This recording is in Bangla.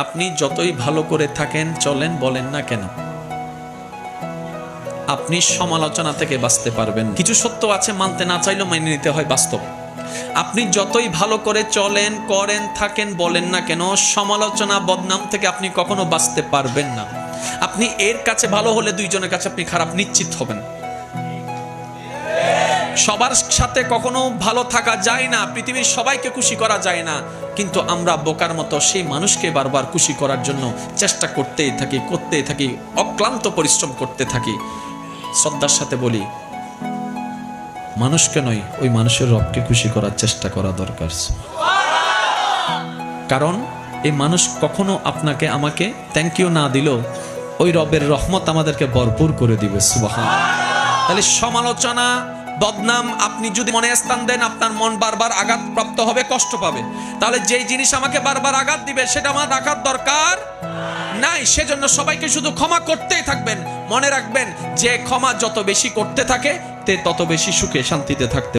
আপনি যতই ভালো করে থাকেন চলেন বলেন না কেন, আপনি সমালোচনা থেকে বাঁচতে পারবেন। কিছু সত্য আছে, মানতে না চাইলেও মেনে নিতে হয়, বাস্তব। আপনি যতই ভালো করে চলেন, করেন, থাকেন, বলেন না কেন, সমালোচনা, বদনাম থেকে আপনি কখনো বাঁচতে পারবেন না। আপনি এর কাছে ভালো হলে দুইজনের কাছে আপনি খারাপ নিশ্চিত হবেন। সবার সাথে কখনো ভালো থাকা যায় না, পৃথিবীর সবাইকে খুশি করা যায় না, কিন্তু আমরা বোকার মতো সেই মানুষকে বারবার খুশি করার জন্য চেষ্টা করতেই থাকি, অক্লান্ত পরিশ্রম করতে থাকি। শ্রদ্ধার সাথে বলি, মানুষকে নয়, ওই মানুষের রবকে খুশি করার চেষ্টা করা দরকার। কারণ এই মানুষ কখনো আপনাকে আমাকে থ্যাংক ইউ না দিলেও ওই রবের রহমত আমাদেরকে ভরপুর করে দিবে। সুবহানাল্লাহ। তাহলে সমালোচনা, বদনাম আপনি যদি মনে স্থান দেন, আপনার মন বারবার আঘাতপ্রাপ্ত হবে, কষ্ট পাবে। তাহলে যেই জিনিস আমাকে বারবার আঘাত দিবে সেটা আমার রাখার দরকার নাই। সেজন্য সবাইকে শুধু ক্ষমা করতেই থাকবেন। মনে রাখবেন, যে ক্ষমা যত বেশি করতে থাকে তে তত বেশি সুখে শান্তিতে থাকতে